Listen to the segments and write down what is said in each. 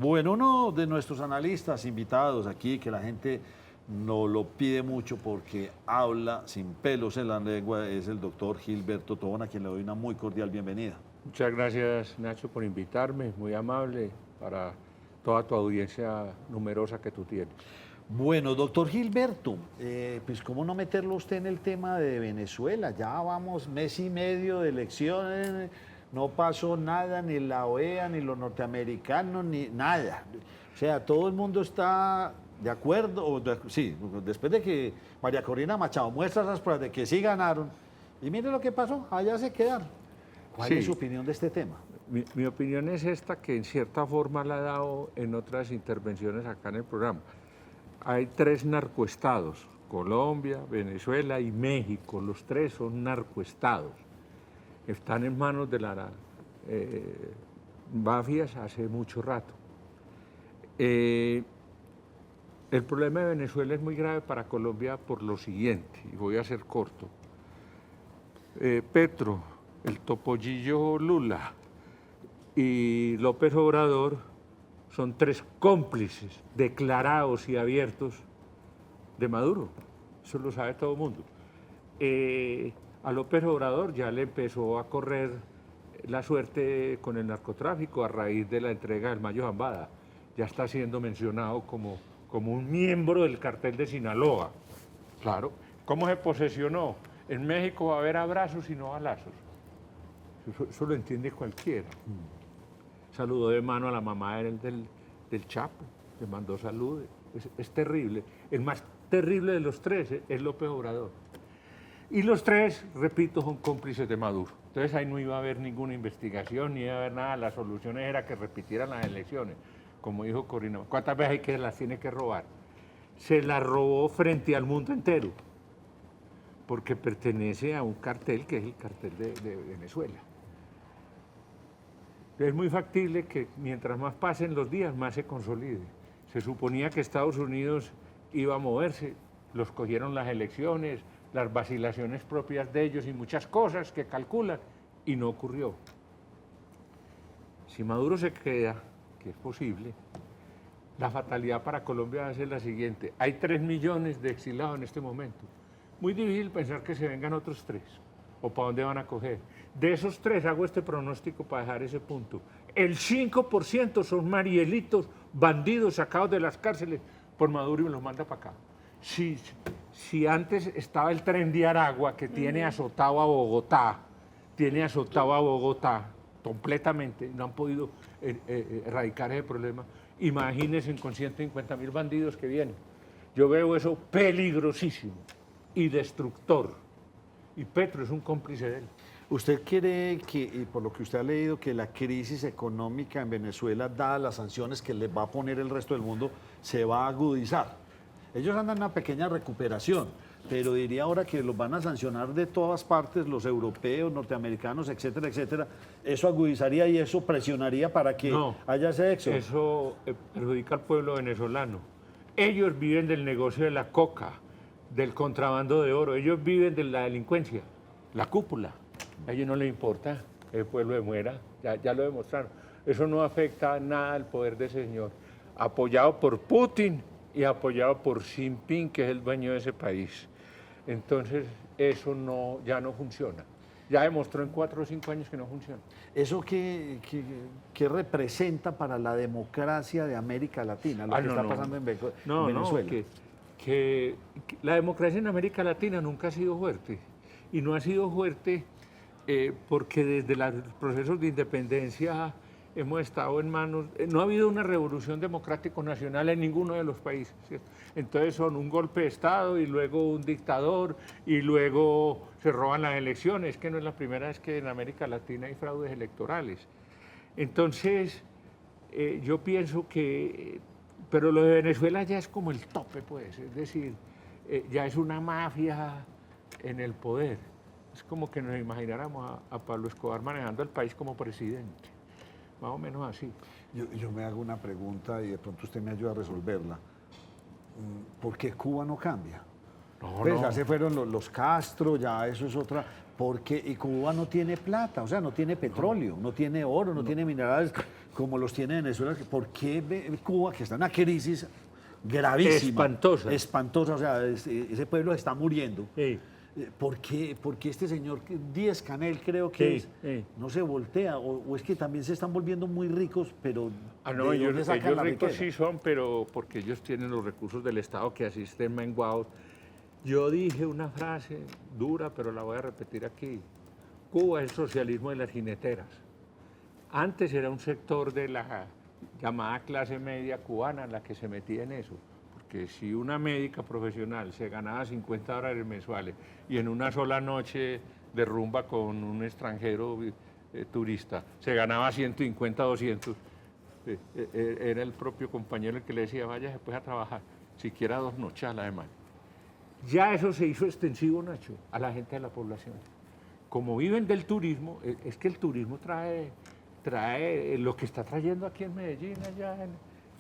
Bueno, uno de nuestros analistas invitados aquí, que la gente no lo pide mucho porque habla sin pelos en la lengua, es el doctor Gilberto Tobón, a quien le doy una muy cordial bienvenida. Muchas gracias, Nacho, por invitarme, muy amable para toda tu audiencia numerosa que tú tienes. Bueno, doctor Gilberto, pues cómo no meterlo usted en el tema de Venezuela. Ya vamos mes y medio de elecciones, no pasó nada, ni la OEA, ni los norteamericanos, ni nada. O sea, todo el mundo está de acuerdo, sí, después de que María Corina Machado muestra las pruebas de que sí ganaron, y mire lo que pasó, allá se quedaron. ¿Cuál Sí. es su opinión de este tema? Mi opinión es esta, que en cierta forma la he dado en otras intervenciones acá en el programa. Hay tres narcoestados, Colombia, Venezuela y México. Los tres son narcoestados. Están en manos de las mafias hace mucho rato. El problema de Venezuela es muy grave para Colombia por lo siguiente, y voy a ser corto. Petro, el topollillo Lula y López Obrador son tres cómplices declarados y abiertos de Maduro. Eso lo sabe todo el mundo. A López Obrador ya le empezó a correr la suerte con el narcotráfico a raíz de la entrega del Mayo Zambada. Ya está siendo mencionado como un miembro del cartel de Sinaloa. Claro. ¿Cómo se posesionó? En México va a haber abrazos y no balazos. Eso lo entiende cualquiera. Saludó de mano a la mamá del Chapo, le mandó saludos. Es terrible. El más terrible de los tres es López Obrador. Y los tres, repito, son cómplices de Maduro. Entonces ahí no iba a haber ninguna investigación, ni iba a haber nada. La solución era que repitieran las elecciones, como dijo Corina. ¿Cuántas veces hay que las tiene que robar? Se las robó frente al mundo entero, porque pertenece a un cartel que es el cartel de Venezuela. Es muy factible que mientras más pasen los días, más se consolide. Se suponía que Estados Unidos iba a moverse, los cogieron las elecciones, las vacilaciones propias de ellos y muchas cosas que calculan, y no ocurrió. Si Maduro se queda, que es posible, la fatalidad para Colombia va a ser la siguiente. Hay 3 millones de exilados en este momento. Muy difícil pensar que se vengan otros 3. ¿O para dónde van a coger? De esos 3, hago este pronóstico para dejar ese punto. El 5% son marielitos, bandidos sacados de las cárceles por Maduro y los manda para acá. Si antes estaba el tren de Aragua, que tiene azotado a Bogotá, completamente, no han podido erradicar ese problema. Imagínense con 150.000 bandidos que vienen. Yo veo eso peligrosísimo y destructor. Y Petro es un cómplice de él. ¿Usted cree que, y por lo que usted ha leído, que la crisis económica en Venezuela, dadas las sanciones que le va a poner el resto del mundo, se va a agudizar? Ellos andan en una pequeña recuperación, pero diría ahora que los van a sancionar de todas partes, los europeos, norteamericanos, etcétera, etcétera. Eso agudizaría y eso presionaría para que haya ese éxodo. Eso perjudica al pueblo venezolano. Ellos viven del negocio de la coca, del contrabando de oro, ellos viven de la delincuencia, la cúpula. A ellos no les importa, el pueblo muera, ya lo demostraron. Eso no afecta nada al poder de ese señor, apoyado por Putin y apoyado por Xi Jinping, que es el dueño de ese país. Entonces, eso ya no funciona. Ya demostró en 4 o 5 años que no funciona. ¿Eso qué representa para la democracia de América Latina, lo que está pasando en Venezuela? Que la democracia en América Latina nunca ha sido fuerte. Y no ha sido fuerte porque desde los procesos de independencia hemos estado en manos, no ha habido una revolución democrático-nacional en ninguno de los países, ¿cierto? Entonces son un golpe de Estado y luego un dictador y luego se roban las elecciones, que no es la primera vez que en América Latina hay fraudes electorales. Entonces, yo pienso que, pero lo de Venezuela ya es como el tope, pues, es decir, ya es una mafia en el poder. Es como que nos imagináramos a Pablo Escobar manejando el país como presidente. Más o menos así. Yo me hago una pregunta y de pronto usted me ayuda a resolverla. ¿Por qué Cuba no cambia? No, Pues ya se fueron los Castro, ya eso es otra. Porque y Cuba no tiene plata, o sea, no tiene petróleo, no tiene oro, no tiene minerales como los tiene Venezuela. ¿Por qué Cuba, que está en una crisis gravísima, espantosa, o sea, ese pueblo está muriendo? Sí. ¿Por qué este señor Díaz Canel, creo que Sí, es, sí. no se voltea? O es que también se están volviendo muy ricos, pero No, ¿de ellos, dónde sacan ellos la ricos riqueza? sí son, pero porque ellos tienen los recursos del Estado que así estén menguados. Yo dije una frase dura, pero la voy a repetir aquí. Cuba es el socialismo de las jineteras. Antes era un sector de la llamada clase media cubana la que se metía en eso. Porque si una médica profesional se ganaba $50 mensuales y en una sola noche de rumba con un extranjero turista se ganaba 150, 200, era el propio compañero el que le decía, vaya después a trabajar, siquiera 2 noches a la semana. Ya eso se hizo extensivo, Nacho, a la gente de la población. Como viven del turismo, es que el turismo trae lo que está trayendo aquí en Medellín, allá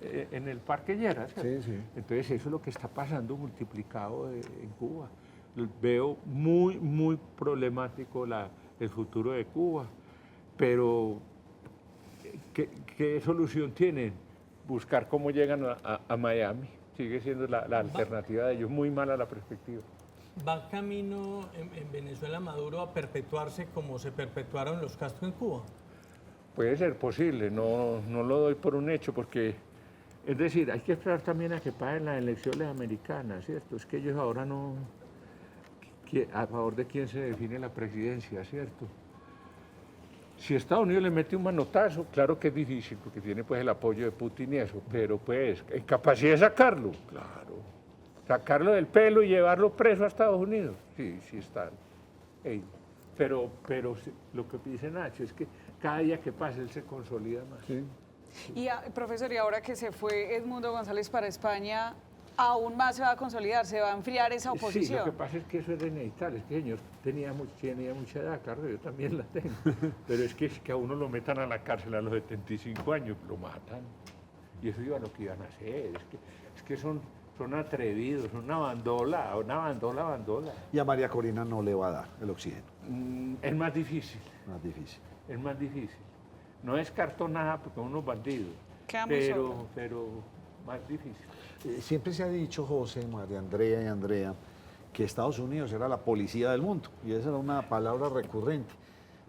en el Parque Lleras. Sí, sí. Entonces eso es lo que está pasando multiplicado en Cuba. Veo muy, muy problemático el futuro de Cuba, pero ¿qué solución tienen? Buscar cómo llegan a Miami. Sigue siendo la alternativa de ellos, muy mala la perspectiva. ¿Va camino en Venezuela Maduro a perpetuarse como se perpetuaron los Castro en Cuba? Puede ser posible, no lo doy por un hecho, porque, es decir, hay que esperar también a que paguen las elecciones americanas, ¿cierto? Es que ellos ahora no, a favor de quién se define la presidencia, ¿cierto? Si Estados Unidos le mete un manotazo, claro que es difícil, porque tiene pues el apoyo de Putin y eso, pero pues, ¿en capacidad de sacarlo? Claro. Sacarlo del pelo y llevarlo preso a Estados Unidos, sí están. Ey, pero lo que dice Nacho es que cada día que pasa él se consolida más. Sí. Y profesor, y ahora que se fue Edmundo González para España, aún más se va a consolidar, se va a enfriar esa oposición. Sí, lo que pasa es que eso es de inevitable, es que el señor tenía mucha edad, claro, yo también la tengo, pero es que a uno lo metan a la cárcel a los 75 años, lo matan, y eso iba a lo que iban a hacer, es que son atrevidos, son una bandola. Y a María Corina no le va a dar el oxígeno. Es más difícil. Más difícil. Es más difícil. No descarto nada porque son unos bandidos, Quedamos pero más difícil. Siempre se ha dicho, José, María Andrea y Andrea, que Estados Unidos era la policía del mundo, y esa era una palabra recurrente.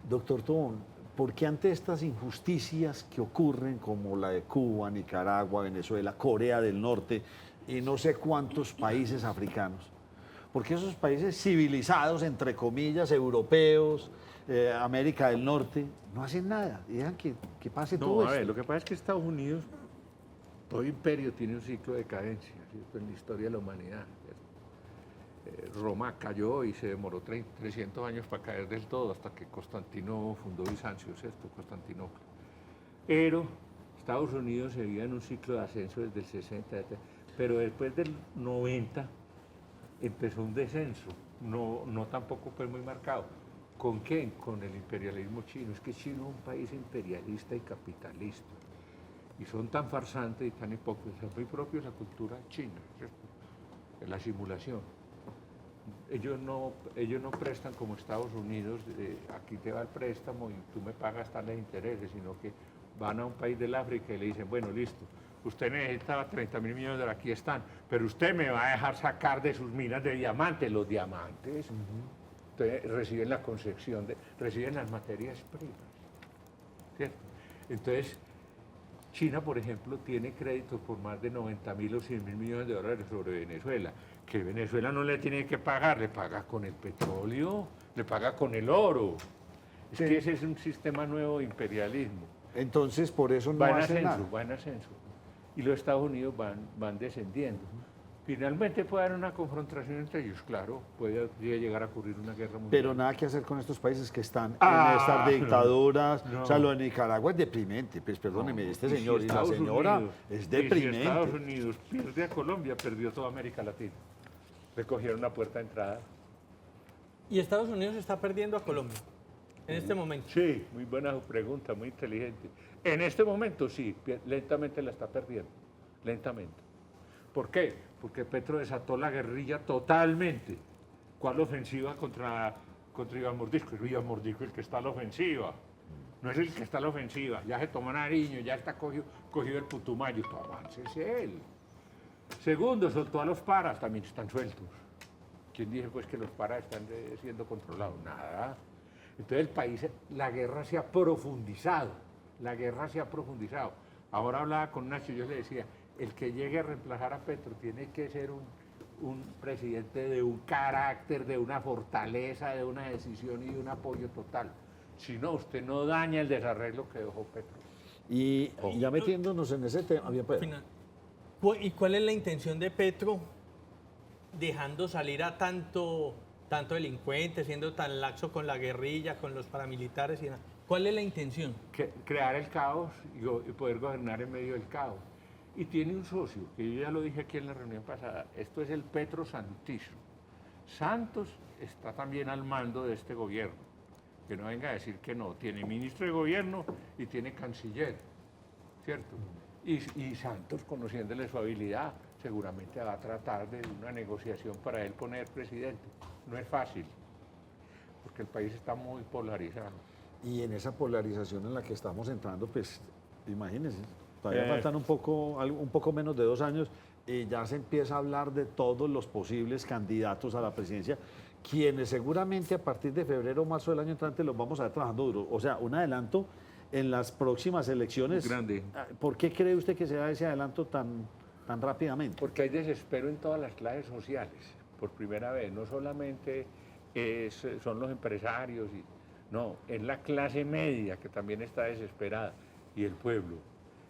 Doctor Tobón, ¿por qué ante estas injusticias que ocurren, como la de Cuba, Nicaragua, Venezuela, Corea del Norte y no sé cuántos países africanos, porque esos países civilizados, entre comillas, europeos, América del Norte, no hacen nada y dejan que pase todo No, a esto? ver, lo que pasa es que Estados Unidos, todo imperio tiene un ciclo de decadencia, ¿cierto? En la historia de la humanidad, ¿cierto? Roma cayó y se demoró 300 años para caer del todo, hasta que Constantino fundó Bizancio, ¿cierto? Constantinopla. Pero Estados Unidos se veía en un ciclo de ascenso desde el 60, pero después del 90 empezó un descenso, no tampoco fue muy marcado. ¿Con qué? Con el imperialismo chino. Es que China es un país imperialista y capitalista. Y son tan farsantes y tan hipócritas, muy propios de la cultura china, ¿cierto? De la simulación. Ellos no prestan como Estados Unidos, aquí te va el préstamo y tú me pagas tales intereses, sino que van a un país del África y le dicen, bueno, listo, usted necesitaba 30.000 millones de dólares, aquí están, pero usted me va a dejar sacar de sus minas de diamantes, los diamantes. Entonces reciben la concepción, reciben las materias primas, ¿cierto? Entonces, China, por ejemplo, tiene créditos por más de 90.000 o 100.000 millones de dólares sobre Venezuela, que Venezuela no le tiene que pagar, le paga con el petróleo, le paga con el oro. Es que ese es un sistema nuevo de imperialismo. Entonces, por eso no hacen nada. Va en ascenso. Y los Estados Unidos van descendiendo. Finalmente puede haber una confrontación entre ellos, claro, puede llegar a ocurrir una guerra mundial. Pero nada que hacer con estos países que están en estas dictaduras. no. O sea, lo de Nicaragua es deprimente. Pues perdóneme, este Y señor si y la Estados señora Unidos- es y deprimente. Si Estados Unidos pierde a Colombia, perdió toda América Latina. Le cogieron la puerta de entrada. Y Estados Unidos está perdiendo a Colombia en este momento. Sí, muy buena pregunta, muy inteligente. En este momento sí, lentamente la está perdiendo, lentamente. ¿Por qué? Porque Petro desató la guerrilla totalmente. ¿Cuál ofensiva contra contra Iván Mordisco. Es Iván Mordisco el que está a la ofensiva. No es el que está a la ofensiva. Ya se toma Nariño, ya está cogido el Putumayo. Todo avance es él. Segundo, soltó a los paras, también están sueltos. ¿Quién dice pues que los paras están siendo controlados? Nada. Entonces el país, la guerra se ha profundizado. La guerra se ha profundizado. Ahora hablaba con Nacho y yo le decía, el que llegue a reemplazar a Petro tiene que ser un presidente de un carácter, de una fortaleza, de una decisión y de un apoyo total. Si no, usted no daña el desarreglo que dejó Petro. Y ya metiéndonos en ese tema, bien, Pedro. ¿Y cuál es la intención de Petro dejando salir a tanto delincuente, siendo tan laxo con la guerrilla, con los paramilitares y demás? ¿Cuál es la intención? Crear el caos y poder gobernar en medio del caos. Y tiene un socio, que yo ya lo dije aquí en la reunión pasada, esto es el Petro Santismo. Santos está también al mando de este gobierno, que no venga a decir que no, tiene ministro de gobierno y tiene canciller, ¿cierto? Y Santos, conociéndole su habilidad, seguramente va a tratar de una negociación para él poner presidente. No es fácil, porque el país está muy polarizado. Y en esa polarización en la que estamos entrando, pues imagínense, todavía faltan un poco menos de 2 años y ya se empieza a hablar de todos los posibles candidatos a la presidencia, quienes seguramente a partir de febrero o marzo del año entrante los vamos a ver trabajando duro. O sea, un adelanto en las próximas elecciones. Grande. ¿Por qué cree usted que se da ese adelanto tan rápidamente? Porque hay desespero en todas las clases sociales, por primera vez. No solamente son los empresarios, no, es la clase media que también está desesperada. Y el pueblo.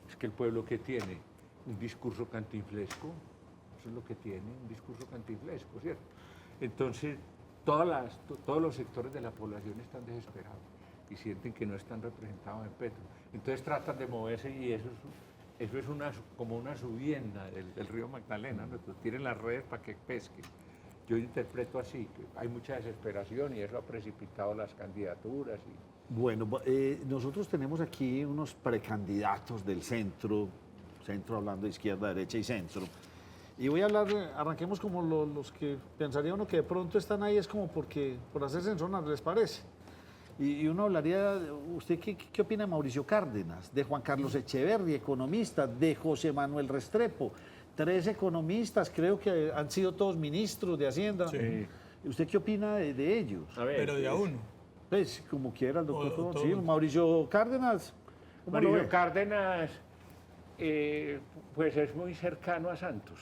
Es que el pueblo que tiene un discurso cantinflesco, eso es lo que tiene, un discurso cantinflesco, ¿cierto? Entonces, todos los sectores de la población están desesperados y sienten que no están representados en Petro. Entonces tratan de moverse y eso es como una subienda del río Magdalena, ¿no? Entonces, tienen las redes para que pesquen. Yo interpreto así, que hay mucha desesperación y eso ha precipitado las candidaturas. Bueno, nosotros tenemos aquí unos precandidatos del centro hablando de izquierda, derecha y centro. Y voy a hablar, arranquemos como los que pensaría uno que de pronto están ahí, es como por hacerse en zona, ¿les parece? Y uno hablaría, ¿usted qué opina de Mauricio Cárdenas, de Juan Carlos Echeverri, economista, de José Manuel Restrepo? 3 economistas, creo que han sido todos ministros de Hacienda. Sí. ¿Usted qué opina de ellos? A ver, Pero de a uno. Pues, como quiera el doctor. O Sí, todos. Mauricio Cárdenas. ¿Cómo lo Mauricio ve? Cárdenas, pues es muy cercano a Santos,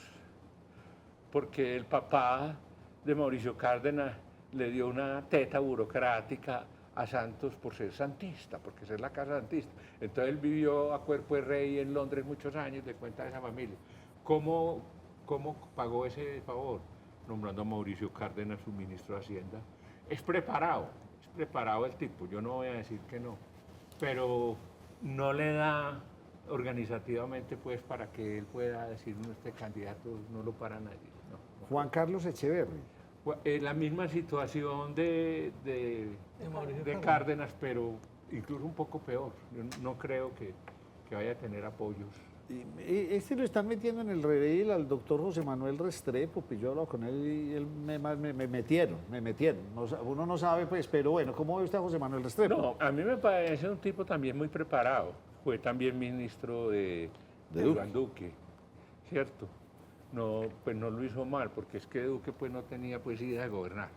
porque el papá de Mauricio Cárdenas le dio una teta burocrática a Santos por ser santista, porque ser la casa santista. Entonces él vivió a cuerpo de rey en Londres muchos años, de cuenta de esa familia. ¿Cómo pagó ese favor? Nombrando a Mauricio Cárdenas su ministro de Hacienda. Es preparado el tipo, yo no voy a decir que no, pero no le da organizativamente pues para que él pueda decir, no, este candidato no lo para nadie. No. Juan Carlos Echeverri. La misma situación de Mauricio Cárdenas, pero incluso un poco peor. Yo no creo que vaya a tener apoyos. Este lo están metiendo en el redil al doctor José Manuel Restrepo, pues yo he hablado con él y él me metieron. Uno no sabe, pues, pero bueno, ¿cómo ve usted a José Manuel Restrepo? No, a mí me parece un tipo también muy preparado. Fue también ministro de Iván Duque, ¿cierto? No, pues no lo hizo mal, porque es que Duque pues no tenía pues idea de gobernar,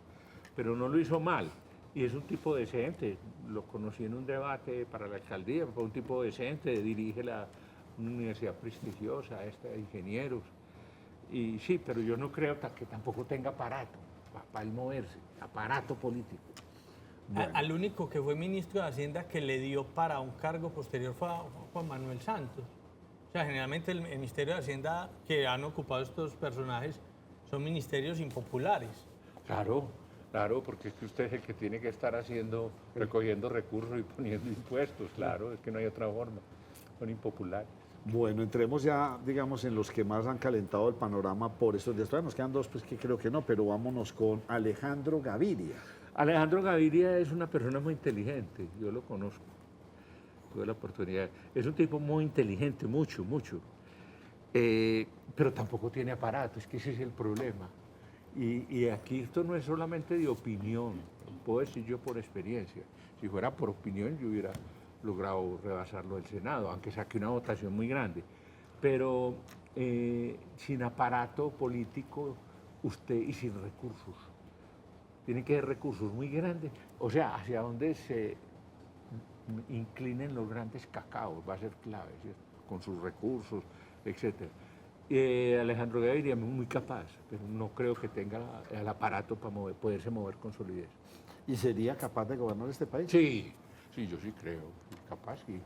pero no lo hizo mal. Y es un tipo decente, lo conocí en un debate para la alcaldía, fue un tipo decente, dirige una universidad prestigiosa, de ingenieros. Y sí, pero yo no creo que tampoco tenga aparato para él moverse, aparato político. Bueno. Al único que fue ministro de Hacienda que le dio para un cargo posterior fue a Juan Manuel Santos. O sea, generalmente el Ministerio de Hacienda que han ocupado estos personajes son ministerios impopulares. Claro, porque es que usted es el que tiene que estar recogiendo recursos y poniendo impuestos, claro, es que no hay otra forma, son impopulares. Bueno, entremos ya, digamos, en los que más han calentado el panorama por estos días. Todavía nos quedan 2, pues que creo que no, pero vámonos con Alejandro Gaviria. Alejandro Gaviria es una persona muy inteligente, yo lo conozco, tuve la oportunidad. Es un tipo muy inteligente, mucho, pero tampoco tiene aparato, es que ese es el problema. Y aquí esto no es solamente de opinión, puedo decir yo por experiencia. Si fuera por opinión, yo hubiera logrado rebasarlo del Senado, aunque saqué una votación muy grande. Pero sin aparato político usted y sin recursos. Tiene que haber recursos muy grandes. O sea, hacia donde se inclinen los grandes cacaos va a ser clave, ¿cierto? Con sus recursos, etc. Alejandro Gaviria es muy capaz, pero no creo que tenga el aparato para poderse mover con solidez. ¿Y sería capaz de gobernar este país? Sí, sí, yo sí creo. Capaz sí.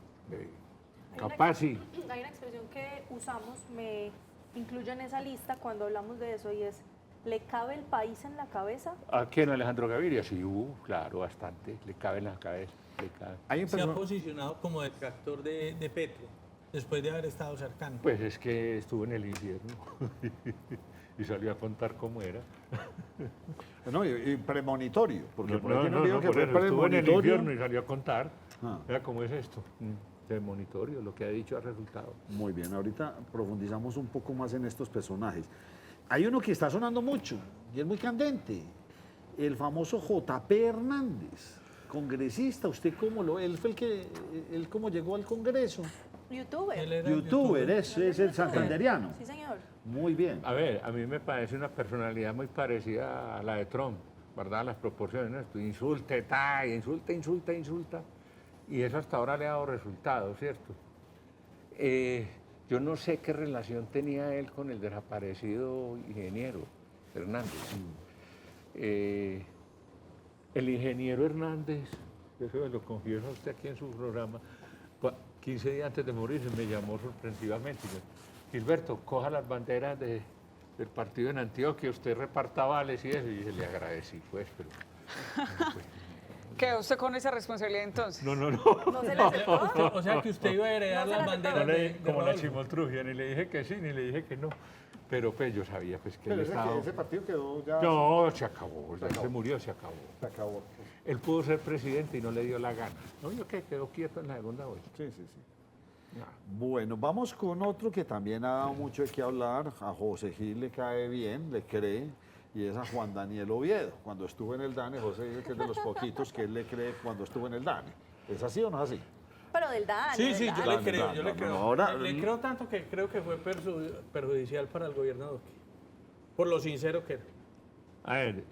Capaz sí. Hay una expresión que usamos, me incluyo en esa lista cuando hablamos de eso, y es, ¿le cabe el país en la cabeza? ¿A quién? Alejandro Gaviria, sí, claro, bastante. Le cabe en la cabeza. Le cabe. Hay un Se ha personaje. posicionado como detractor de Petro, después de haber estado cercano. Pues es que estuvo en el infierno y salió a contar cómo era. No, y premonitorio, porque por No, aquí no, no digo no, que por fue eso, estuvo en el premonitorio. infierno y salió a contar. Ah. Vea cómo es esto. Premonitorio, lo que ha dicho ha resultado. Muy bien, ahorita profundizamos un poco más en estos personajes. Hay uno que está sonando mucho y es muy candente, el famoso JP Hernández, congresista. ¿Usted cómo lo ve? Él fue él cómo llegó al Congreso. ¿YouTuber? Él era Youtuber, eso es el santanderiano. Sí, señor. Muy bien. A ver, a mí me parece una personalidad muy parecida a la de Trump, ¿verdad? Las proporciones, ¿no? Esto, insulte, insulta. Y eso hasta ahora le ha dado resultados, ¿cierto? Yo no sé qué relación tenía él con el desaparecido ingeniero Hernández. El ingeniero Hernández, eso lo confieso a usted aquí en su programa, 15 días antes de morir me llamó sorpresivamente. Gilberto, coja las banderas del partido en Antioquia, usted reparta vales y eso, y se le agradecí, pues, pero... ¿Quedó usted con esa responsabilidad entonces? No. ¿No se le aceptó? O sea que usted iba a heredar No se las la banderas de como la Rodolfo. chimoltrufia, ni le dije que sí, ni le dije que no. Pero pues yo sabía pues que él Pero estaba... ese partido quedó ya. No, se acabó, ya acabó. se murió, se acabó. Se acabó. Él pudo ser presidente y no le dio la gana. No, yo que quedó quieto en la segunda vuelta. Sí. Bueno, vamos con otro que también ha dado mucho de qué hablar. A José Gil le cae bien, le cree, y es a Juan Daniel Oviedo. Cuando estuvo en el DANE, José dice que es de los poquitos que él le cree cuando estuvo en el DANE. ¿Es así o no es así? Pero del DANE. Sí, del sí, yo DANE. le Dale, creo, dale, yo le no, creo. no, ahora- Le creo tanto que creo que fue perjudicial para el gobierno de Duque, por lo sincero que era. A ver,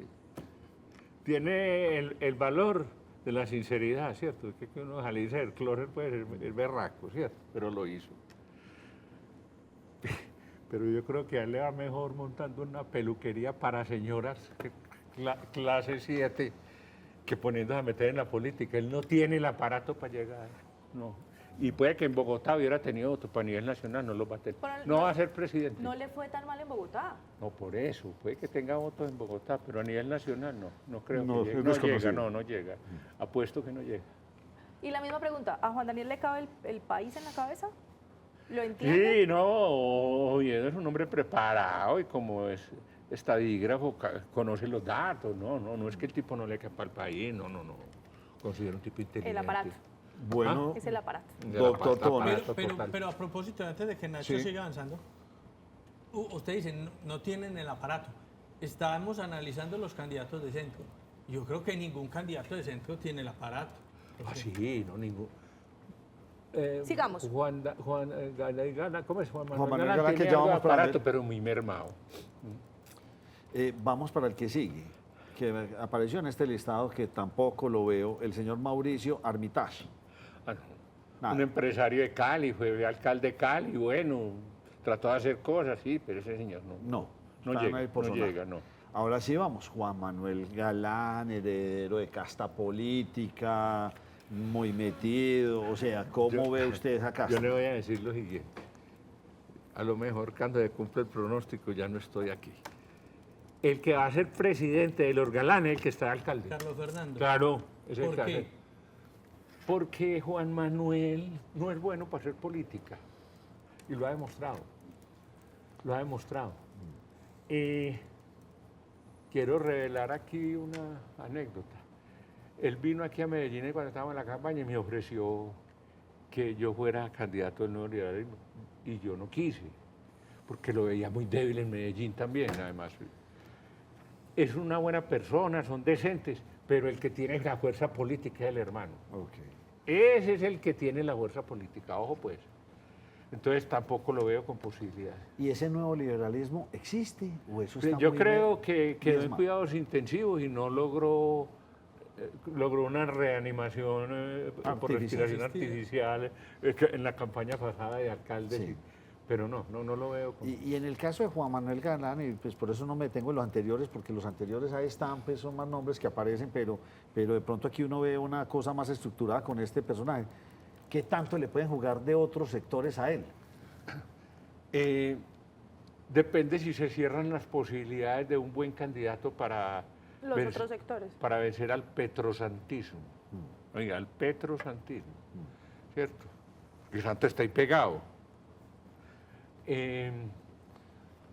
tiene el valor de la sinceridad, ¿cierto? Es que uno le dice el closer puede ser el berraco, ¿cierto? Pero lo hizo. Pero yo creo que a él le va mejor montando una peluquería para señoras clase 7 que poniéndose a meter en la política. Él no tiene el aparato para llegar, no. Y puede que en Bogotá hubiera tenido otro, pero a nivel nacional no lo va a tener. Pero No va a ser presidente. No le fue tan mal en Bogotá. No, por eso. Puede que tenga votos en Bogotá, pero a nivel nacional no. No creo No, que es llegue. No llega, desconocido. no llega. Apuesto que no llega. Y la misma pregunta, ¿a Juan Daniel le cabe el país en la cabeza? ¿Lo entiende? Sí, no, Oviedo es un hombre preparado y como es estadígrafo, conoce los datos. No es que el tipo no le quepa al país, no. Considero un tipo inteligente. El aparato. Bueno, Es el aparato. Doctor Tobón. Pero a propósito, antes de que Nacho Sí. siga avanzando, usted dice, no tienen el aparato. Estamos analizando los candidatos de centro. Yo creo que ningún candidato de centro tiene el aparato. Sí, no, ningún. Sigamos. Juan Gana, ¿cómo es? Juan Juan Manuel Manuel Galán Galán, que tiene ya algo de vamos para aparato, él. pero muy mermado. Vamos para el que sigue, que apareció en este listado que tampoco lo veo, el señor Mauricio Armitage. Ah, no. Nada. Un empresario de Cali, fue alcalde de Cali, bueno, trató de hacer cosas, sí, pero ese señor no Están ahí llega, por no sonar. llega, no. Ahora sí vamos, Juan Manuel Galán, heredero de casta política, muy metido, o sea, ¿cómo ve usted esa casta? Yo le voy a decir lo siguiente. A lo mejor cuando se cumple el pronóstico ya no estoy aquí. El que va a ser presidente de los Galanes, el que está de alcalde. Carlos Fernando. Claro, es el ¿Por que qué? hace. Porque Juan Manuel no es bueno para hacer política. Y lo ha demostrado. Lo ha demostrado. Quiero revelar aquí una anécdota. Él vino aquí a Medellín cuando estábamos en la campaña y me ofreció que yo fuera candidato del Nuevo Liberalismo. Y yo no quise, porque lo veía muy débil en Medellín también, además. Es una buena persona, son decentes, pero el que tiene la fuerza política es el hermano. Ok. Ese es el que tiene la fuerza política, ojo pues. Entonces tampoco lo veo con posibilidades. ¿Y ese nuevo liberalismo existe? ¿O eso está Yo muy creo que quedó en diezmado? cuidados intensivos y no logró una reanimación por respiración artificial en la campaña pasada de alcalde. Sí. Pero no lo veo. Y en el caso de Juan Manuel Galán, y pues por eso no me detengo en los anteriores, porque los anteriores ahí están, pues son más nombres que aparecen, pero de pronto aquí uno ve una cosa más estructurada con este personaje. ¿Qué tanto le pueden jugar de otros sectores a él? Depende si se cierran las posibilidades de un buen candidato para Los otros sectores. para vencer al petrosantismo. Oiga, al petrosantismo, ¿cierto? Porque Santo está ahí pegado.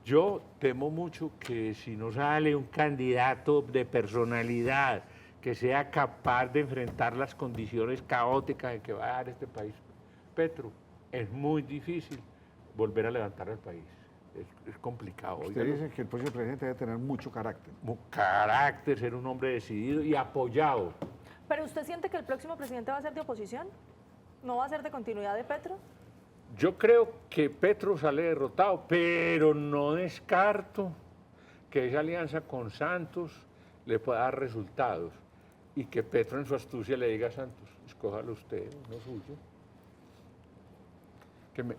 Yo temo mucho que si no sale un candidato de personalidad que sea capaz de enfrentar las condiciones caóticas en que va a dar este país, Petro, es muy difícil volver a levantar al país. Es complicado. Usted Óigalo. dice que el próximo presidente debe tener mucho carácter. Carácter, ser un hombre decidido y apoyado. ¿Pero usted siente que el próximo presidente va a ser de oposición? ¿No va a ser de continuidad de Petro? Yo creo que Petro sale derrotado, pero no descarto que esa alianza con Santos le pueda dar resultados y que Petro en su astucia le diga a Santos, escójalo usted, no suyo.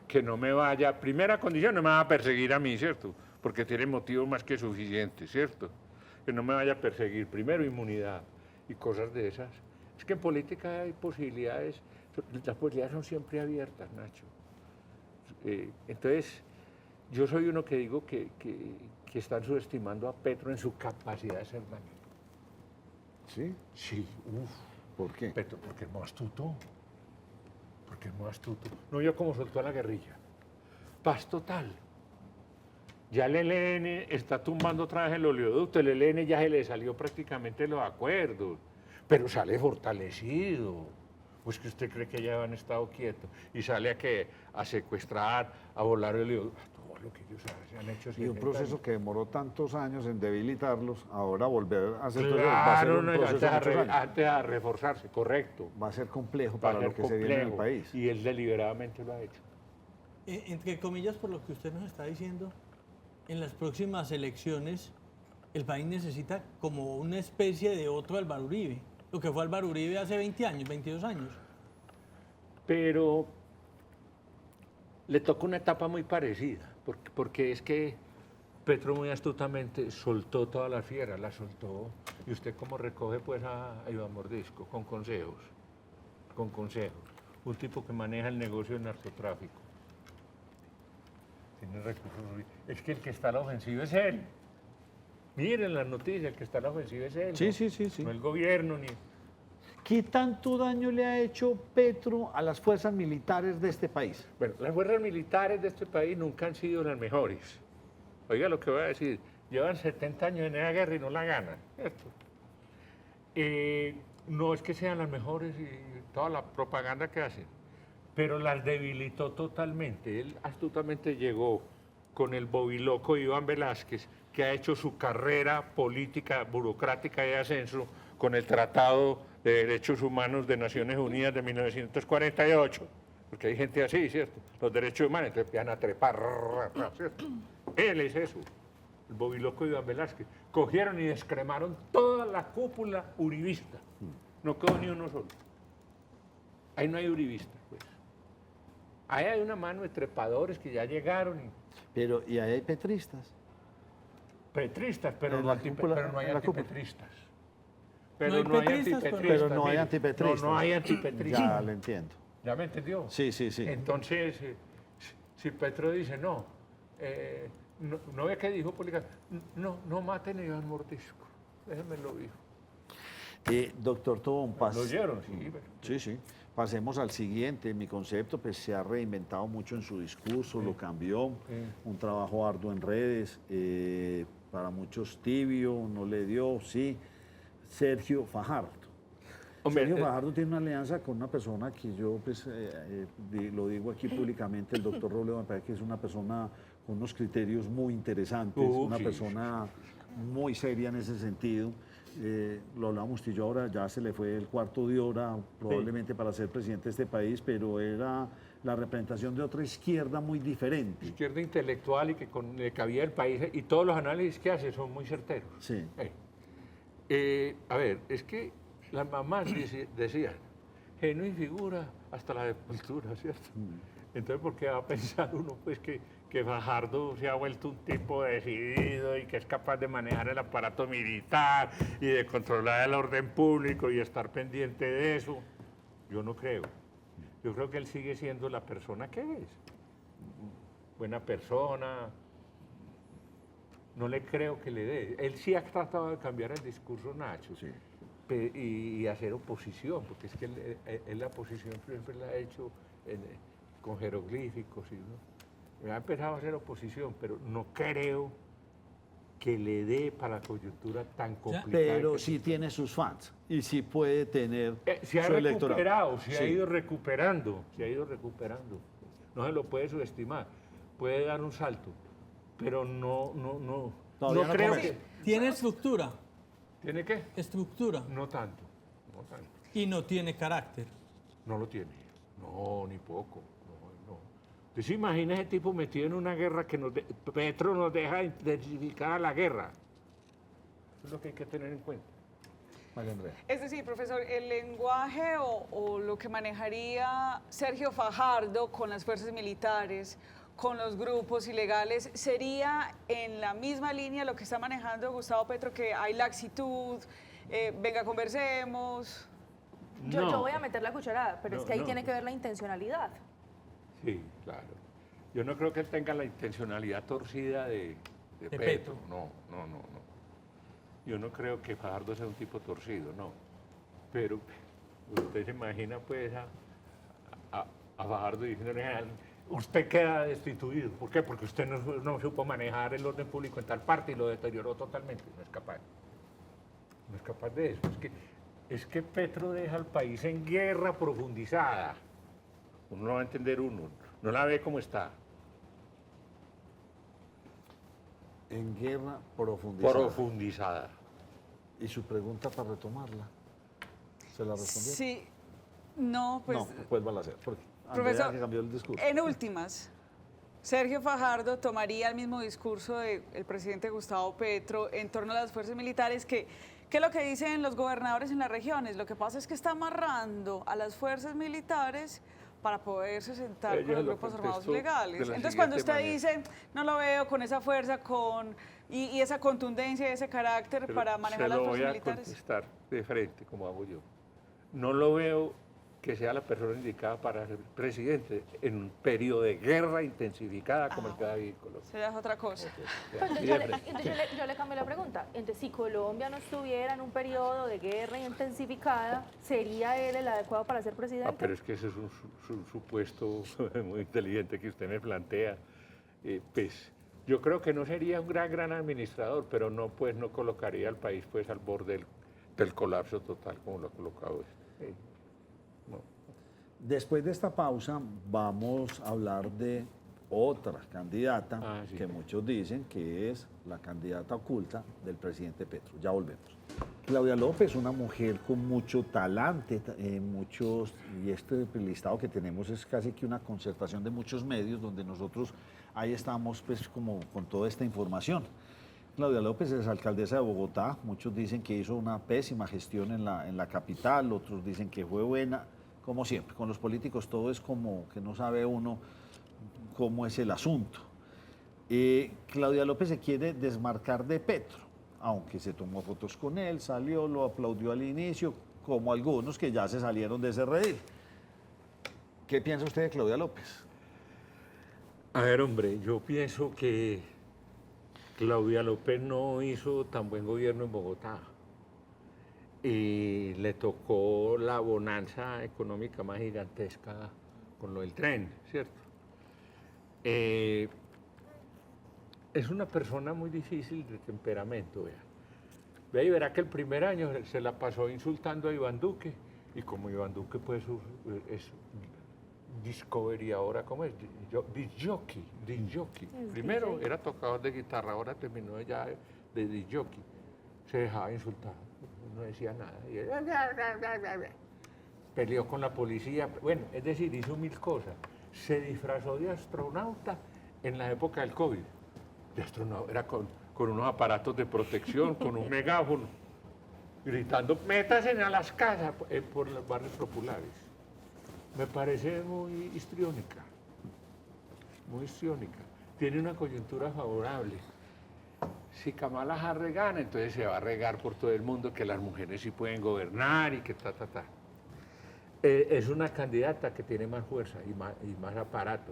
Que no me vaya, primera condición, no me va a perseguir a mí, ¿cierto? Porque tiene motivos más que suficientes, ¿cierto? Que no me vaya a perseguir, primero inmunidad y cosas de esas. Es que en política hay posibilidades, las posibilidades son siempre abiertas, Nacho. Entonces, yo soy uno que digo que están subestimando a Petro en su capacidad de ser dañino. ¿Sí? Sí, uff. ¿Por qué? Petro, porque es muy astuto. Porque es muy astuto. No vio cómo soltó a la guerrilla. Paz total. Ya el ELN está tumbando otra vez el oleoducto. El ELN ya se le salió prácticamente los acuerdos. Pero sale fortalecido. Pues que usted cree que ya han estado quietos. Y sale a secuestrar, a volar el oleoducto. Todo lo que ellos han hecho. Y un 70 proceso años. que demoró tantos años en debilitarlos, ahora volver a hacer todo eso va a ser Claro, un no, proceso de muchos años. antes a reforzarse, correcto. Va a ser complejo Va a para ser lo que se viene en el complejo, país. y él deliberadamente lo ha hecho. Entre comillas, por lo que usted nos está diciendo, en las próximas elecciones el país necesita como una especie de otro Álvaro Uribe, lo que fue Álvaro Uribe hace 20 años, 22 años. Pero le tocó una etapa muy parecida, porque es que Petro muy astutamente soltó todas las fieras, las soltó, y usted como recoge pues a Iván Mordisco, con consejos, un tipo que maneja el negocio del narcotráfico. Tiene recursos. Es que el que está a la ofensiva es él. Miren las noticias, el que está a la ofensiva es él. Sí, ¿no? sí. No el gobierno ni... ¿Qué tanto daño le ha hecho Petro a las fuerzas militares de este país? Bueno, las fuerzas militares de este país nunca han sido las mejores. Oiga lo que voy a decir, llevan 70 años en esa guerra y no la ganan, ¿cierto? No es que sean las mejores y toda la propaganda que hacen, pero las debilitó totalmente. Él astutamente llegó con el bobiloco Iván Velázquez, que ha hecho su carrera política, burocrática de ascenso con el Tratado de Derechos Humanos de Naciones Unidas de 1948, porque hay gente así, ¿cierto? Los derechos humanos, entonces empiezan a trepar, ¿cierto? Él es eso, el bobiloco Iván Velázquez. Cogieron y descremaron toda la cúpula uribista. No quedó ni uno solo. Ahí no hay uribistas, pues. Ahí hay una mano de trepadores que ya llegaron y... Pero, y ahí hay petristas. Petristas, pero En no, la cúpula- pero no hay en la cúpula. antipetristas. No hay petristas, pero no hay mire. antipetristas. No hay antipetristas. Ya le entiendo. ¿Ya me entendió? Sí, sí, sí. Entonces, si Petro dice no, no ve que dijo públicamente, no maten a Iván Mordisco, déjenmelo vivo. Doctor Tobón, ¿Lo oyeron? Sí, pero- Sí, sí. Pasemos al siguiente. Mi concepto pues, se ha reinventado mucho en su discurso, lo cambió. Un trabajo arduo en redes, para muchos tibio, no le dio, sí. Sergio Fajardo. Hombre, Sergio Fajardo tiene una alianza con una persona que yo pues, lo digo aquí públicamente, el doctor Robledo, me parece que es una persona con unos criterios muy interesantes, una Sí, persona muy seria en ese sentido. Lo hablamos usted y yo ahora, ya se le fue el cuarto de hora probablemente para ser presidente de este país, pero era la representación de otra izquierda muy diferente. Izquierda intelectual y que le cabía el país, y todos los análisis que hace son muy certeros. Sí. A ver, es que las mamás decían, genio y figura hasta la sepultura, ¿cierto? Entonces, ¿por qué va a pensar uno pues que Fajardo se ha vuelto un tipo decidido y que es capaz de manejar el aparato militar y de controlar el orden público y estar pendiente de eso? Yo no creo. Yo creo que él sigue siendo la persona que es. Buena persona. No le creo que le dé. Él sí ha tratado de cambiar el discurso, Nacho, Sí. y hacer oposición, porque es que él la oposición siempre la ha hecho con jeroglíficos. ¿No? Ha empezado a hacer oposición, pero no creo que le dé para la coyuntura tan complicada. Pero que sí tiene sus fans y sí puede tener se ha su electorado. recuperado, se ha Sí. ido recuperando, se ha ido recuperando. No se lo puede subestimar, puede dar un salto, pero no Todavía no creo convence. que... Tiene estructura, ¿Tiene qué? estructura, No tanto, no tanto. y no tiene carácter. No lo tiene, no, ni poco, no. ¿Usted se imagina ese tipo metido en una guerra que Petro nos deja intensificar la guerra? Eso es lo que hay que tener en cuenta. María Andrea. Es decir, profesor, el lenguaje o lo que manejaría Sergio Fajardo con las fuerzas militares, con los grupos ilegales, sería en la misma línea lo que está manejando Gustavo Petro, que hay laxitud, venga, conversemos. Yo voy a meter la cucharada, pero es que ahí No. tiene que ver la intencionalidad. Sí, claro. Yo no creo que él tenga la intencionalidad torcida de Petro. Petro. No. Yo no creo que Fajardo sea un tipo torcido, no. Pero usted se imagina pues a Fajardo diciéndole a él, usted queda destituido. ¿Por qué? Porque usted no supo manejar el orden público en tal parte y lo deterioró totalmente. No es capaz. No es capaz de eso. Es que Petro deja al país en guerra profundizada. Uno no va a entender no la ve como está. En guerra profundizada. Profundizada. ¿Y su pregunta para retomarla? ¿Se la respondió? Sí, no, pues... No, vuélvala a hacer, porque Andrea Profesor, que cambió el discurso. En últimas, Sergio Fajardo tomaría el mismo discurso del presidente Gustavo Petro en torno a las fuerzas militares que es lo que dicen los gobernadores en las regiones. Lo que pasa es que está amarrando a las fuerzas militares para poderse sentar Ella con los lo grupos armados contestó de legales. la Entonces, cuando usted siguiente manera. dice, no lo veo con esa fuerza y esa contundencia y ese carácter Pero para manejar las se lo fuerzas voy a militares. contestar de frente, como hago yo. No lo veo que sea la persona indicada para ser presidente en un periodo de guerra intensificada como el que va a vivir Colombia. Eso ya es otra cosa. Pues entonces yo le cambio la pregunta. Entonces, si Colombia no estuviera en un periodo de guerra intensificada, ¿sería él el adecuado para ser presidente? Pero es que ese es un supuesto muy inteligente que usted me plantea. Pues yo creo que no sería un gran administrador, pero no colocaría al país pues al borde del colapso total como lo ha colocado este. No. Después de esta pausa vamos a hablar de otra candidata Sí. que muchos dicen que es la candidata oculta del presidente Petro. Ya volvemos. Claudia López, una mujer con mucho talante, y este listado que tenemos es casi que una concertación de muchos medios donde nosotros ahí estamos pues como con toda esta información. Claudia López es alcaldesa de Bogotá, muchos dicen que hizo una pésima gestión en la capital, otros dicen que fue buena, como siempre, con los políticos todo es como que no sabe uno cómo es el asunto. Claudia López se quiere desmarcar de Petro, aunque se tomó fotos con él, salió, lo aplaudió al inicio, como algunos que ya se salieron de ese redil. ¿Qué piensa usted de Claudia López? A ver, hombre, yo pienso que Claudia López no hizo tan buen gobierno en Bogotá. Y le tocó la bonanza económica más gigantesca con lo del tren, ¿cierto? Es una persona muy difícil de temperamento, vea. Vea y verá que el primer año se la pasó insultando a Iván Duque, y como Iván Duque pues es Discovery ahora, ¿cómo es? Disc jockey. Primero era tocador de guitarra, ahora terminó ya de disc jockey. Se dejaba insultar, no decía nada. Y peleó con la policía. Bueno, es decir, hizo 1000 cosas. Se disfrazó de astronauta en la época del COVID. De astronauta, era con unos aparatos de protección, con un megáfono, gritando, métanse a las casas por los barrios populares. Me parece muy histriónica, muy histriónica. Tiene una coyuntura favorable. Si Kamala Harris gana, entonces se va a regar por todo el mundo que las mujeres sí pueden gobernar y que ta. Es una candidata que tiene más fuerza y más aparato.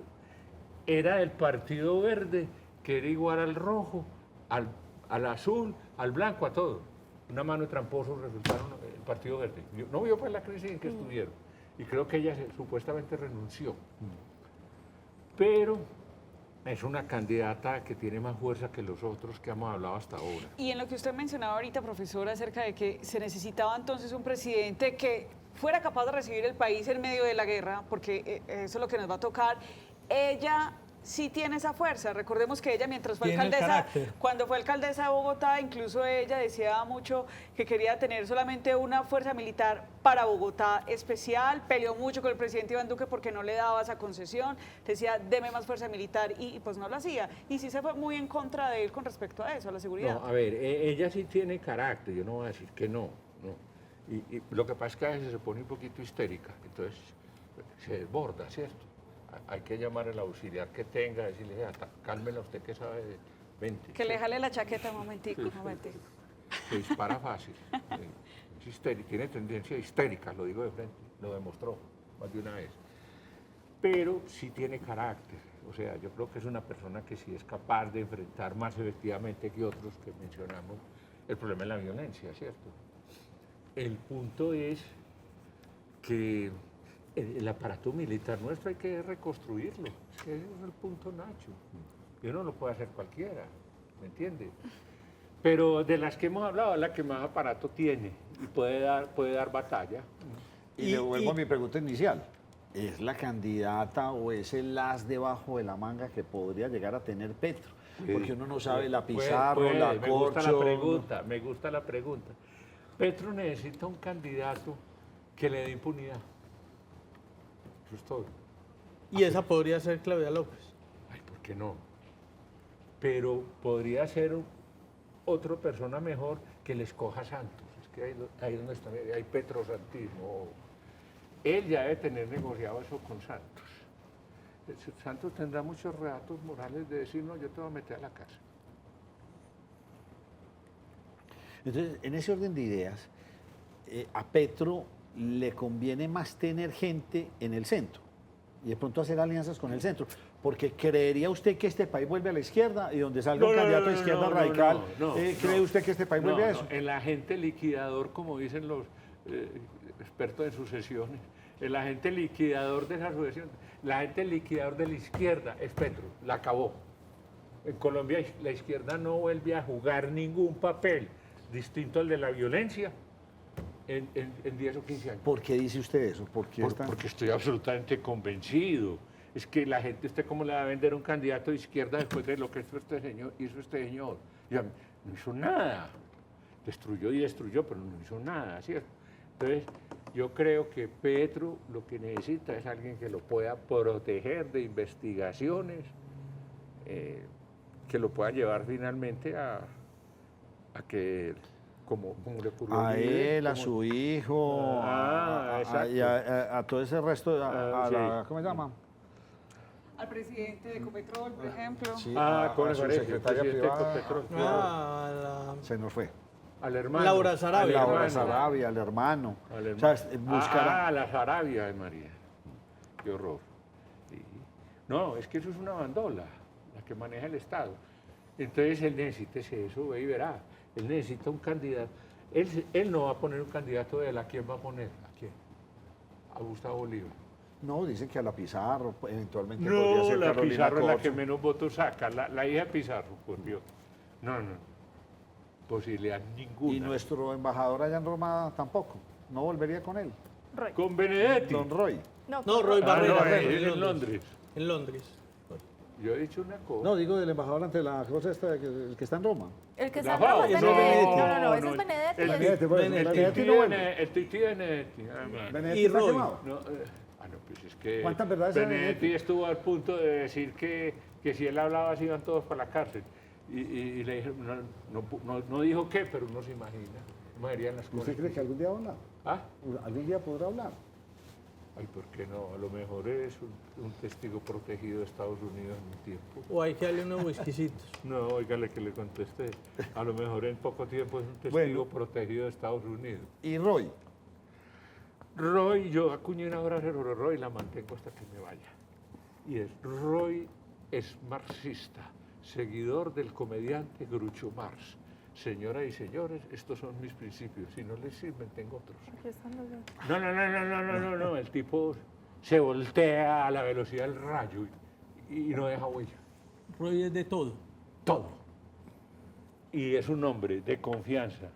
Era del Partido Verde, que era igual al rojo, al azul, al blanco, a todo. Una mano de tramposos resultaron el Partido Verde. No vio pues la crisis en que estuvieron. Y creo que ella supuestamente renunció. Pero es una candidata que tiene más fuerza que los otros que hemos hablado hasta ahora. Y en lo que usted mencionaba ahorita, profesor, acerca de que se necesitaba entonces un presidente que fuera capaz de recibir el país en medio de la guerra, porque eso es lo que nos va a tocar, ella sí tiene esa fuerza. Recordemos que ella, mientras fue Tiene el alcaldesa, carácter. cuando fue alcaldesa de Bogotá, incluso ella decía mucho que quería tener solamente una fuerza militar para Bogotá especial, peleó mucho con el presidente Iván Duque porque no le daba esa concesión, decía, deme más fuerza militar, y pues no lo hacía. Y sí se fue muy en contra de él con respecto a eso, a la seguridad. No, a ver, ella sí tiene carácter, yo no voy a decir que no. Y lo que pasa es que a veces se pone un poquito histérica, entonces se desborda, ¿cierto? Hay que llamar al auxiliar que tenga, decirle, cálmela usted que sabe de 20. Que le jale la chaqueta un momentico, un momentico. Se dispara fácil. Es histérica, tiene tendencia histérica, lo digo de frente, lo demostró más de una vez. Pero sí tiene carácter, o sea, yo creo que es una persona que sí es capaz de enfrentar más efectivamente que otros que mencionamos el problema de la violencia, ¿cierto? El punto es que el aparato militar nuestro hay que reconstruirlo. Ese es el punto, Nacho. Y no lo puede hacer cualquiera, ¿me entiende? Pero de las que hemos hablado, es la que más aparato tiene y puede dar batalla. Y le vuelvo a mi pregunta inicial. ¿Es la candidata o es el as debajo de la manga que podría llegar a tener Petro? Porque uno no sabe la Pizarro, la me gusta la Corcho. pregunta, me gusta la pregunta. Petro necesita un candidato que le dé impunidad. Eso es todo. Y esa podría ser Claudia López. Ay, ¿por qué no? Pero podría ser otra persona mejor que le escoja Santos. Es que ahí donde está, hay petrosantismo. Él ya debe tener negociado eso con Santos. Santos tendrá muchos reatos morales de decir, no, yo te voy a meter a la casa. Entonces, en ese orden de ideas, a Petro le conviene más tener gente en el centro y de pronto hacer alianzas con el centro, porque creería usted que este país vuelve a la izquierda y donde salga un candidato de izquierda radical, ¿cree usted que este país vuelve a eso? El agente liquidador, como dicen los expertos en sucesiones, el agente liquidador de esa sucesión, el agente liquidador de la izquierda es Petro, la acabó. En Colombia la izquierda no vuelve a jugar ningún papel distinto al de la violencia en 10 o 15 años. ¿Por qué dice usted eso? Porque estoy absolutamente convencido. Es que la gente, ¿usted cómo le va a vender a un candidato de izquierda después de lo que hizo este señor? Y no hizo nada. Destruyó y destruyó, pero no hizo nada, ¿cierto? Entonces, yo creo que Petro lo que necesita es alguien que lo pueda proteger de investigaciones, que lo pueda llevar finalmente a que, como le ocurrió a él, a su hijo, y a todo ese resto, ¿cómo se llama? Al presidente de Ecopetrol, por ejemplo. Sí, con su secretaria privada. se nos fue. Al hermano. Laura Sarabia. Laura Sarabia, al hermano. Al O sea, hermano. buscar La Sarabia de María. Qué horror. Sí. No, es que eso es una bandola, la que maneja el Estado. Entonces él necesita eso, ve y verá. Él necesita un candidato. Él no va a poner un candidato de él. ¿A quién va a poner? ¿A quién? A Gustavo Bolívar. No, dicen que a la Pizarro eventualmente podría No, ser la Carolina Pizarro es la Corcho. que menos votos saca. La hija de Pizarro, por Dios. No. Posibilidad ninguna. Y nuestro embajador allá en Roma tampoco. No volvería con él. Roy. con Benedetti. Don Roy. No, No, Roy Ah, Barreras. no, Roy, en Londres. En Londres. Yo he dicho una cosa. No, digo del embajador ante la cosa esta, el que está en Roma. El que La está en Roma FAO. es Ese es Benedetti. Benedetti. No, ese es no, Benedetti. el y el- Benedetti, pues, Benedetti no vuelve. El tití de Benedetti. Ah, man. Benedetti Y está Roy. quemado. No, no, pues es que ¿Cuántas verdades hay en Benedetti Benedetti? estuvo al punto de decir que si él hablaba así iban todos para la cárcel. Y le dijeron, no dijo qué, pero uno se imagina cómo serían las cosas. ¿Usted cree que algún día va a hablar? ¿Ah? ¿Algún día podrá hablar? Ay, ¿por qué no? A lo mejor es un testigo protegido de Estados Unidos en un tiempo. O hay que darle unos whiskycitos. No, óigale que le contesté. A lo mejor en poco tiempo es un testigo Bueno. protegido de Estados Unidos. ¿Y Roy? Roy, yo acuñé una frase sobre Roy y la mantengo hasta que me vaya. Y es, Roy es marxista, seguidor del comediante Groucho Marx. Señoras y señores, estos son mis principios. Si no les sirven, tengo otros. Aquí están los dos. No. El tipo se voltea a la velocidad del rayo y no deja huella. Roy es de todo. Todo. Y es un hombre de confianza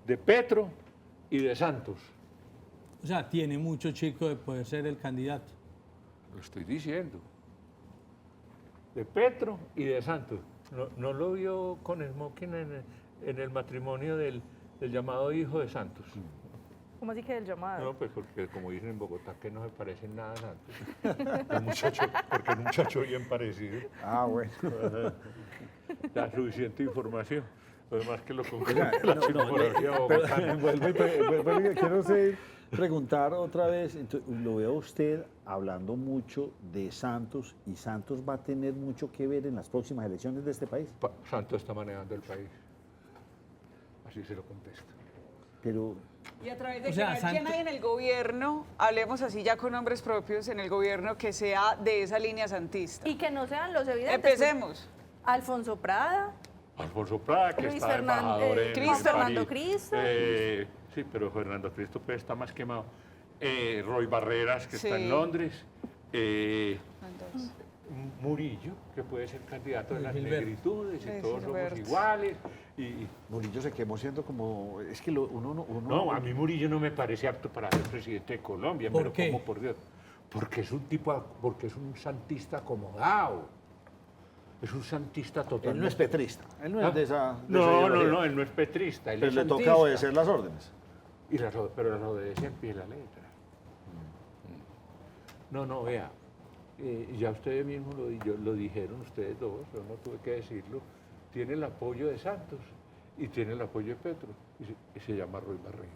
de Petro y de Santos. O sea, tiene mucho chico de poder ser el candidato. Lo estoy diciendo. De Petro y de Santos. ¿No lo vio con smoking en el matrimonio del llamado hijo de Santos? ¿Cómo así que el llamado? No, pues porque como dicen en Bogotá que no se parecen nada a Santos. El muchacho, porque es un muchacho bien parecido. Ah, bueno. Da suficiente información. Lo demás que lo Oiga, concreta la simbología bogotana. Quiero preguntar otra vez, entonces, lo veo a usted hablando mucho de Santos y Santos va a tener mucho que ver en las próximas elecciones de este país, Santos está manejando el país. Así se lo contesto. pero Y a través de O sea, quién Santo- hay en el gobierno, hablemos así ya con nombres propios en el gobierno que sea de esa línea santista. Y que no sean los evidentes. Empecemos. Alfonso Prada, Alfonso Prada, que Luis está Fernando- embajador en Juan Fernando París. Cristo. Sí, pero Fernando Cristo pues, está más quemado. Roy Barreras, que está Sí. en Londres. Entonces, Murillo, que puede ser candidato de las Gilberto. negritudes, y Sí, todos somos Gilberto. iguales. Y, Murillo se quemó siendo como, es que uno no, a mí Murillo no me parece apto para ser presidente de Colombia. ¿Por pero qué? ¿cómo, por Dios? Porque es un tipo, porque es un santista acomodado. Es un santista totalmente. él no es petrista, él no es de esa de esa No, ideología. él no es petrista. Él Pero es le toca santista. obedecer las órdenes. Pero las obedece al pie de la letra. No, vea. Ya ustedes mismos lo dijeron, ustedes dos, yo no tuve que decirlo. Tiene el apoyo de Santos y tiene el apoyo de Petro. Y se llama Roy Barreras.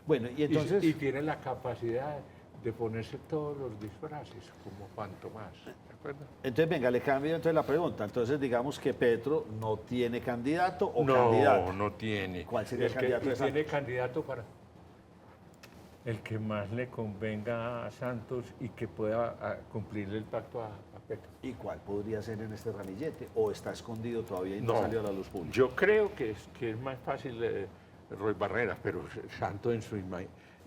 Bueno, y entonces, Y tiene la capacidad de ponerse todos los disfraces, como Juan Tomás. ¿De acuerdo? entonces venga, le cambio entonces la pregunta. Entonces digamos que Petro no tiene candidato o No, candidato. no tiene. ¿Cuál sería el que candidato de tiene Santos? candidato para el que más le convenga a Santos y que pueda cumplirle el pacto a Petro. ¿Y cuál podría ser en este ramillete? ¿O está escondido todavía y no, salió a la luz pública? Yo creo que es más fácil Roy Barreras, pero Santos en su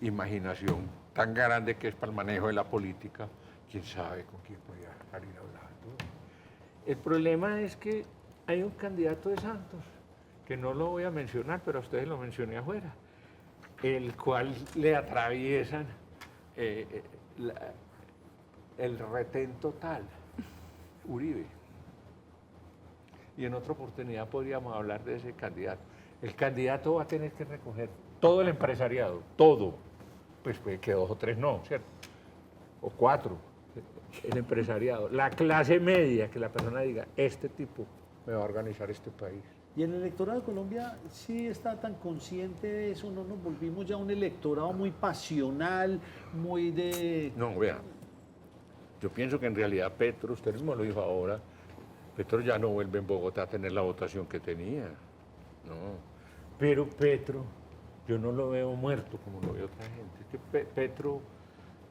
imaginación tan grande que es para el manejo de la política, quién sabe con quién podría salir hablando. El problema es que hay un candidato de Santos, que no lo voy a mencionar, pero a ustedes lo mencioné afuera, el cual le atraviesan el retén total, Uribe. Y en otra oportunidad podríamos hablar de ese candidato. El candidato va a tener que recoger todo el empresariado, todo. Pues puede que 2 o 3 no, ¿cierto? O 4, el empresariado. La clase media, que la persona diga, este tipo me va a organizar este país. ¿Y el electorado de Colombia sí está tan consciente de eso? ¿No nos volvimos ya un electorado muy pasional, muy de... No, vea, yo pienso que en realidad Petro, usted mismo lo dijo ahora, Petro ya no vuelve en Bogotá a tener la votación que tenía. No. Pero Petro, yo no lo veo muerto como lo ve otra gente. Es que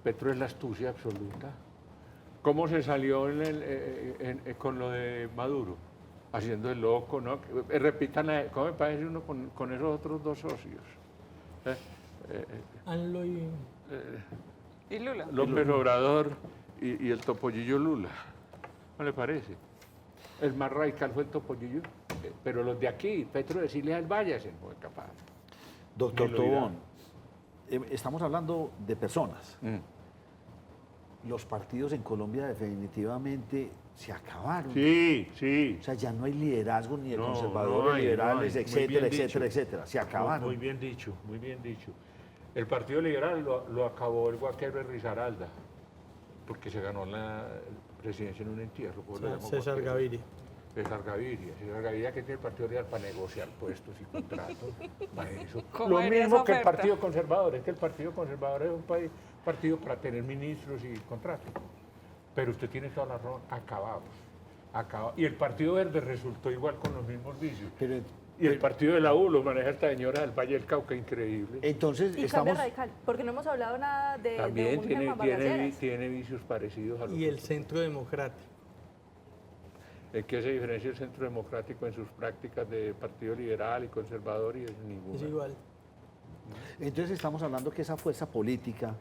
Petro es la astucia absoluta. ¿Cómo se salió con lo de Maduro? Haciendo el loco, ¿no? Repitan, ¿cómo me parece uno con esos otros 2 socios? Anlo y... ¿Y Lula? López Obrador y el Topollillo Lula. ¿No le parece? El más radical fue el Topollillo, pero los de aquí, Petro decirle al váyase, no es capaz. Doctor Ni lo dirá. Tobón, estamos hablando de personas. Mm. Los partidos en Colombia definitivamente se acabaron. Sí, sí. O sea, ya no hay liderazgo ni de No, conservadores, no hay, liberales, no hay. Muy etcétera, bien etcétera, dicho. etcétera. Se acabaron. Muy bien dicho, muy bien dicho. El Partido Liberal lo acabó el guaquero de Risaralda, porque se ganó la presidencia en un entierro. ¿cómo lo llamo César guaquero? Gaviria. César Gaviria, que tiene el Partido Liberal para negociar puestos y contratos. Para eso. ¿Cómo Lo era esa mismo que el oferta? Partido Conservador, es que el Partido Conservador es un partido para tener ministros y contratos. Pero usted tiene toda la razón, acabados. Y el Partido Verde resultó igual con los mismos vicios. Pero, Y el partido de la U lo maneja esta señora del Valle del Cauca, increíble. entonces, Y estamos... cambio radical, porque no hemos hablado nada de También un tiene, Germán tiene, Barranceras. tiene vicios parecidos a los Y el otros. Centro Democrático. ¿En qué se diferencia el Centro Democrático en sus prácticas de partido liberal y conservador? Y ninguna. Es igual. Entonces estamos hablando que esa fuerza política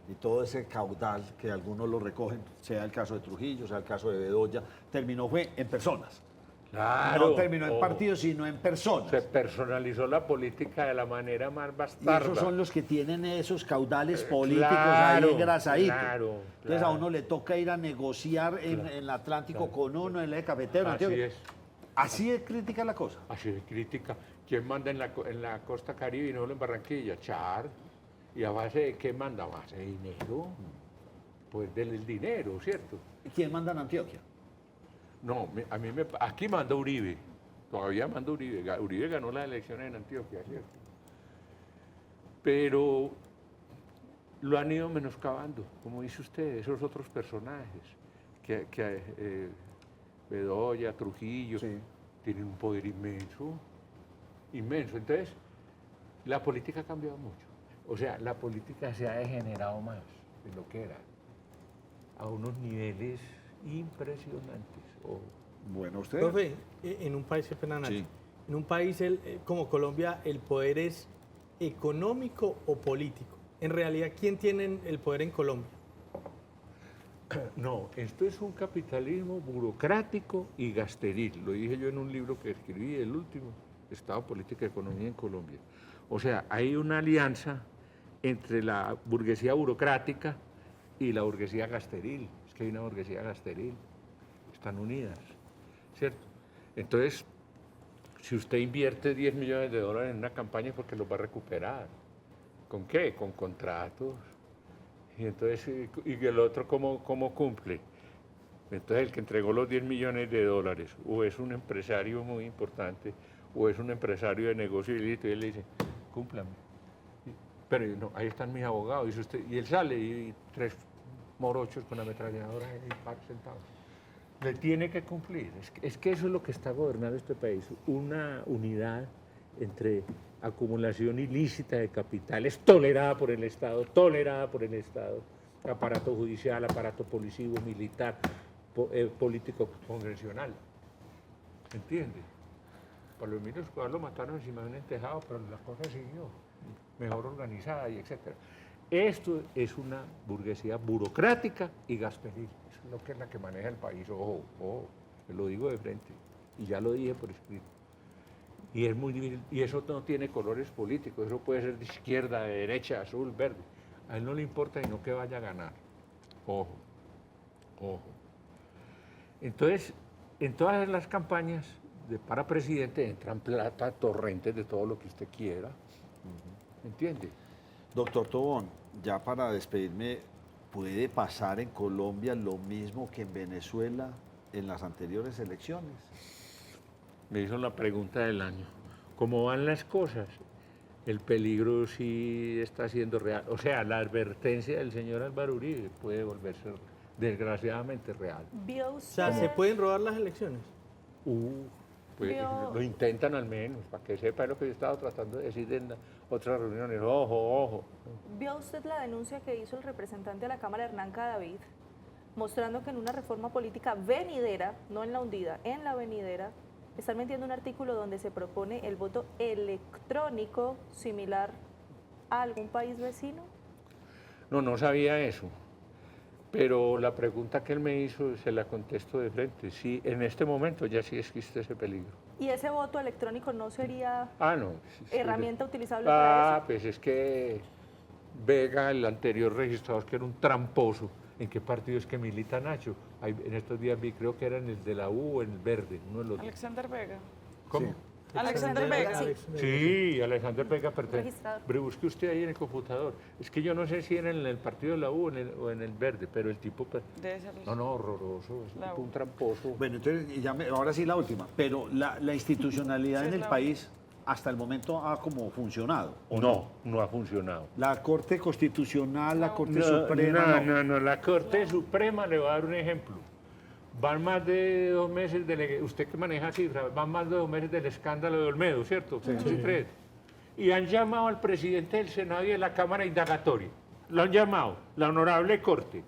y todo ese caudal que algunos lo recogen, sea el caso de Trujillo, sea el caso de Bedoya, terminó fue en personas. Claro. No terminó en ojo. partidos, sino en personas. Se personalizó la política de la manera más Y bastarda. esos son los que tienen esos caudales políticos claro, ahí engrasaditos. claro, Entonces a claro. uno le toca ir a negociar en el Atlántico con uno, en el eje cafetero. Así Antioquia. es. Así es crítica la cosa. Así de crítica. ¿Quién manda en la costa caribe y no solo en Barranquilla? Char. ¿Y a base de qué manda? A base de dinero. Pues del dinero, ¿cierto? ¿Quién manda en Antioquia? No, aquí manda Uribe. Todavía manda Uribe. Uribe ganó las elecciones en Antioquia, ¿cierto? Pero lo han ido menoscabando, como dice usted, esos otros personajes. Bedoya, Trujillo, Sí. tienen un poder inmenso. Inmenso. Entonces, la política ha cambiado mucho. O sea, la política se ha degenerado más de lo que era, a unos niveles impresionantes. Bueno, usted. Profe, en un país, qué pena, Nacho. Sí. En un país como Colombia, ¿el poder es económico o político? En realidad, ¿quién tiene el poder en Colombia? No, esto es un capitalismo burocrático y gasteril. Lo dije yo en un libro que escribí, el último, Estado, Política y Economía en Colombia. O sea, hay una alianza entre la burguesía burocrática y la burguesía gasteril. Es que hay una burguesía gasteril. Están unidas, ¿cierto? Entonces, si usted invierte 10 millones de dólares en una campaña es porque los va a recuperar. ¿Con qué? Con contratos. Y entonces, ¿y el otro cómo cumple? Entonces, el que entregó los 10 millones de dólares o es un empresario muy importante o es un empresario de negocio ilícito y él le dice, cúmplame. Pero no, ahí están mis abogados. Dice usted, y él sale y 3 morochos con ametralladora ahí sentados. Le tiene que cumplir. Es que eso es lo que está gobernando este país. Una unidad entre acumulación ilícita de capitales tolerada por el Estado, aparato judicial, aparato policivo, militar, político, congresional. ¿Entiende? Pablo Emilio Escobar lo mataron encima de un tejado, pero la cosa siguió, mejor organizada y etcétera. Esto es una burguesía burocrática y gasteril. Eso es lo que es la que maneja el país. Ojo, lo digo de frente. Y ya lo dije por escrito. Y es muy difícil. Y eso no tiene colores políticos. Eso puede ser de izquierda, de derecha, azul, verde. A él no le importa sino que vaya a ganar. Ojo. Entonces, en todas las campañas para presidente entran plata, torrentes de todo lo que usted quiera. ¿Entiende? Doctor Tobón, ya para despedirme, ¿puede pasar en Colombia lo mismo que en Venezuela en las anteriores elecciones? Me hizo la pregunta del año. ¿Cómo van las cosas? El peligro sí está siendo real. O sea, la advertencia del señor Álvaro Uribe puede volverse desgraciadamente real. ¿Vio O sea, usted- ¿se pueden robar las elecciones? Pues Vio- lo intentan al menos, para que sepa lo que yo he estado tratando de decir en otras reuniones. Ojo. ¿Vio usted la denuncia que hizo el representante de la Cámara, Hernán Cadavid, mostrando que en una reforma política venidera, no en la hundida, en la venidera, están metiendo un artículo donde se propone el voto electrónico similar a algún país vecino? No sabía eso. Pero la pregunta que él me hizo se la contesto de frente. Sí, en este momento ya sí existe ese peligro. ¿Y ese voto electrónico no sería No. herramienta utilizable para eso? Pues es que Vega, el anterior registrador, que era un tramposo. ¿En qué partido es que milita Nacho? En estos días vi, creo que era en el de la U o en el Verde, uno de los dos. Alexander Vega. ¿Cómo? Sí. Alexander Vega. Sí, Alexander Vega pertenece. Registrador. Pero busque usted ahí en el computador. Es que yo no sé si era en el partido de la U o en el Verde, pero el tipo... Debe ser No, horroroso, es La tipo U. un tramposo. Bueno, entonces, y ahora sí la última, pero la institucionalidad Sí, en es el la país hasta el momento ha como funcionado. ¿o No ha funcionado. La Corte Constitucional, la Corte Suprema. No, la Corte Suprema le va a dar un ejemplo. Van más de 2 meses, usted que maneja cifras, van más de 2 meses del escándalo de Olmedo, ¿cierto? Sí. Y han llamado al presidente del Senado y de la Cámara Indagatoria. Lo han llamado, la Honorable Corte.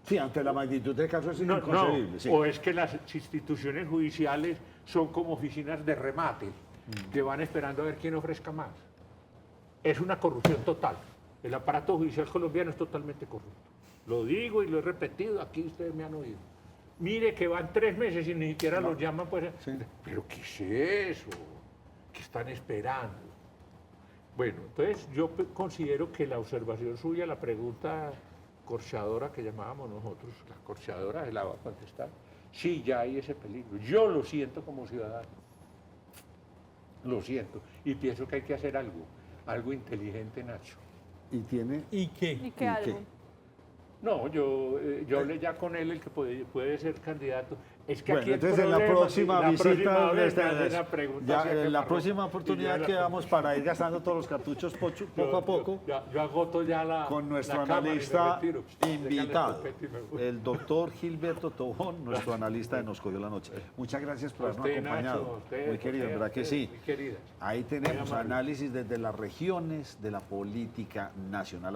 Sí, ante la magnitud del caso es No, inconcebible. Sí. o es que las instituciones judiciales son como oficinas de remate, que van esperando a ver quién ofrezca más. Es una corrupción total. El aparato judicial colombiano es totalmente corrupto. Lo digo y lo he repetido, aquí ustedes me han oído. Mire que van 3 meses y ni siquiera los llaman, pues. Sí. ¿Pero qué es eso? ¿Qué están esperando? Bueno, entonces yo considero que la observación suya, la pregunta corchadora que llamábamos nosotros, la corchadora, la va a contestar. Sí, ya hay ese peligro. Yo lo siento como ciudadano. Lo siento. Y pienso que hay que hacer algo inteligente, Nacho. Y tiene. ¿Y qué? ¿Y qué ¿Y algo? qué? No, yo hablé ya con él, el que puede ser candidato. Es que Bueno, aquí el entonces en la problema, próxima la visita, próxima vez me esta- hace esa pregunta, ya, así a en la quemarropa, próxima y yo oportunidad la- que vamos para ir gastando todos los cartuchos poco a poco, Yo agoto ya la con nuestro la cámara y me analista retiro. Déjale invitado, el copete y me voy. el doctor Gilberto Tobón, nuestro analista de Nos Cogió la Noche. Muchas gracias por A habernos usted, Nacho, acompañado. a usted, Muy querido, José, a ¿verdad que usted, sí? muy queridas. Ahí tenemos amable. análisis desde las regiones de la política nacional.